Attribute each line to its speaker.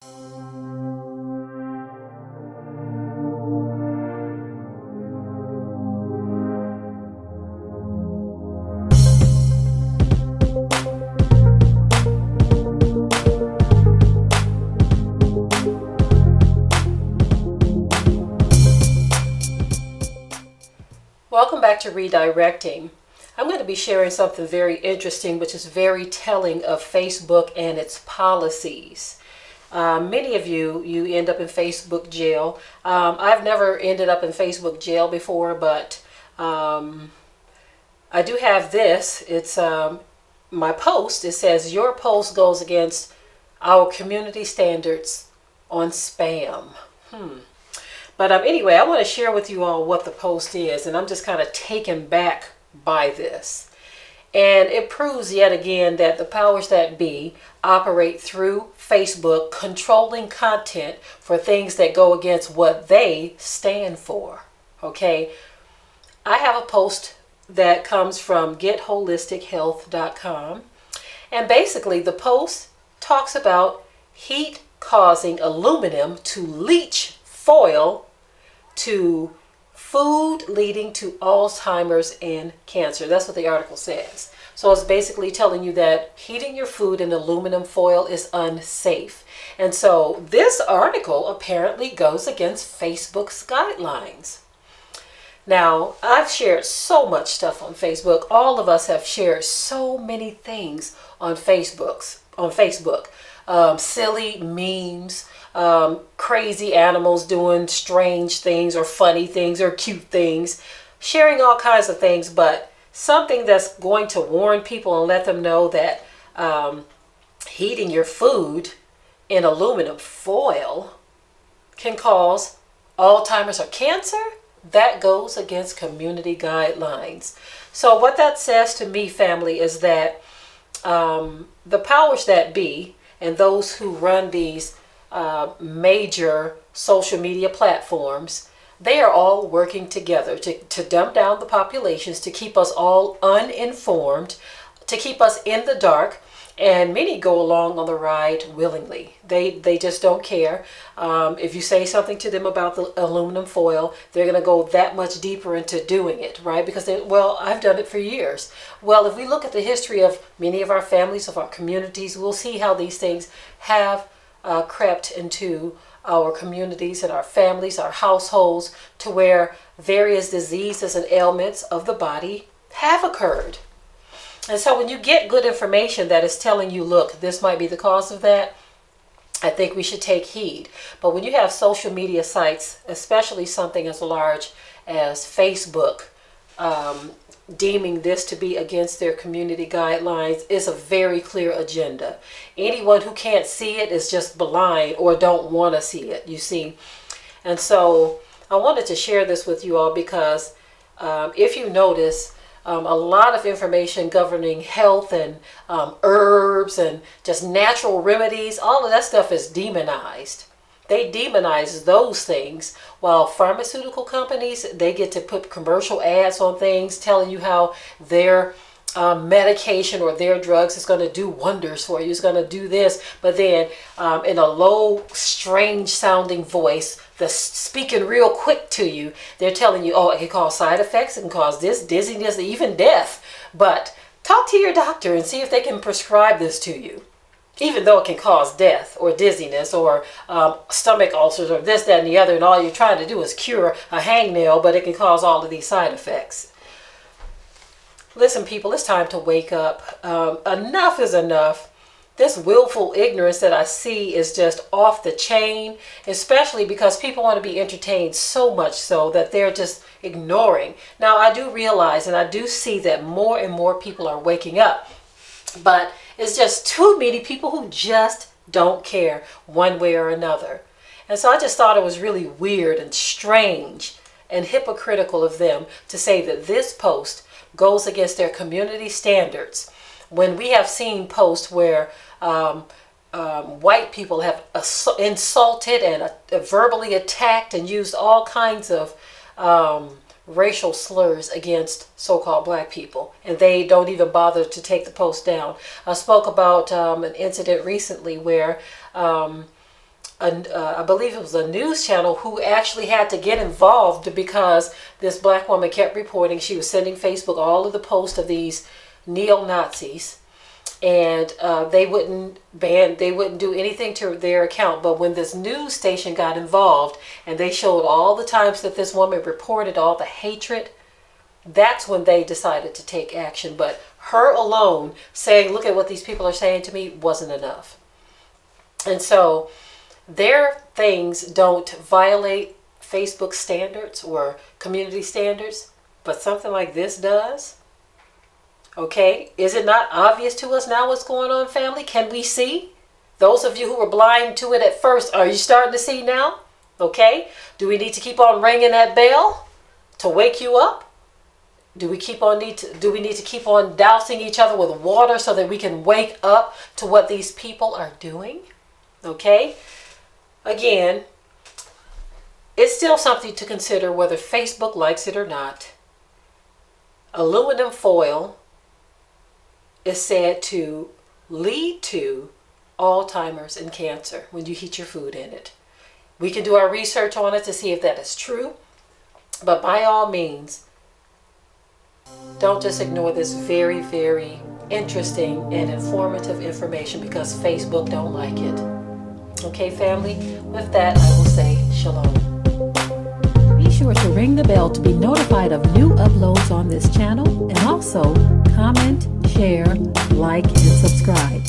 Speaker 1: Welcome back to Redirecting. I'm going to be sharing something very interesting, which is very telling of Facebook and its policies. Many of you end up in Facebook jail. I've never ended up in Facebook jail before, but I do have this. It's my post. It says, your post goes against our community standards on spam. But anyway, I want to share with you all what the post is, and I'm just kind of taken back by this. And it proves yet again that the powers that be operate through Facebook, controlling content for things that go against what they stand for. Okay, I have a post that comes from getholistichealth.com, and basically the post talks about heat causing aluminum to leach foil to food leading to Alzheimer's and cancer. That's what the article says. So it's basically telling you that heating your food in aluminum foil is unsafe. And so this article apparently goes against Facebook's guidelines. Now, I've shared so much stuff on Facebook. All of us have shared so many things on Facebook. Silly memes, crazy animals doing strange things or funny things or cute things, sharing all kinds of things, but something that's going to warn people and let them know that heating your food in aluminum foil can cause Alzheimer's or cancer, that goes against community guidelines. So what that says to me, family, is that the powers that be and those who run these major social media platforms, they are all working together to dumb down the populations, to keep us all uninformed, to keep us in the dark, and many go along on the ride willingly. They just don't care. If you say something to them about the aluminum foil, they're going to go that much deeper into doing it, right? Because I've done it for years. Well, if we look at the history of many of our families, of our communities, we'll see how these things have crept into our communities and our families, our households, to where various diseases and ailments of the body have occurred. And so when you get good information that is telling you, look, this might be the cause of that, I think we should take heed. But when you have social media sites, especially something as large as Facebook, deeming this to be against their community guidelines, is a very clear agenda. Anyone who can't see it is just blind or don't want to see it, you see. And so I wanted to share this with you all because if you notice, a lot of information governing health and herbs and just natural remedies, all of that stuff is demonized. They demonize those things, while pharmaceutical companies, they get to put commercial ads on things telling you how their medication or their drugs is going to do wonders for you. It's going to do this, but then in a low, strange sounding voice, speaking real quick to you, they're telling you, oh, it can cause side effects, it can cause this, dizziness, even death. But talk to your doctor and see if they can prescribe this to you. Even though it can cause death or dizziness or stomach ulcers or this, that, and the other, and all you're trying to do is cure a hangnail, but it can cause all of these side effects. Listen, people, it's time to wake up. Enough is enough. This willful ignorance that I see is just off the chain, especially because people want to be entertained so much so that they're just ignoring. Now, I do realize and I do see that more and more people are waking up, but it's just too many people who just don't care one way or another. And so I just thought it was really weird and strange and hypocritical of them to say that this post goes against their community standards, when we have seen posts where white people have insulted and verbally attacked and used all kinds of racial slurs against so-called black people, and they don't even bother to take the post down. I spoke about an incident recently where I believe it was a news channel who actually had to get involved because this black woman kept reporting she was sending Facebook all of the posts of these neo-Nazis, and they wouldn't do anything to their account. But when this news station got involved and they showed all the times that this woman reported all the hatred, that's when they decided to take action. But her alone saying, look at what these people are saying to me, wasn't enough. And so their things don't violate Facebook standards or community standards, but something like this does. Okay, is it not obvious to us now what's going on, family? Can we see? Those of you who were blind to it at first, are you starting to see now? Okay, do we need to keep on ringing that bell to wake you up? Do we need to keep on dousing each other with water so that we can wake up to what these people are doing? Okay, again, it's still something to consider whether Facebook likes it or not. Aluminum foil is said to lead to Alzheimer's and cancer when you heat your food in it. We can do our research on it to see if that is true, but by all means, don't just ignore this very, very interesting and informative information because Facebook don't like it. Okay, family? With that, I will say shalom. Be sure to ring the bell to be notified of new uploads on this channel, and also comment, share, like, and subscribe.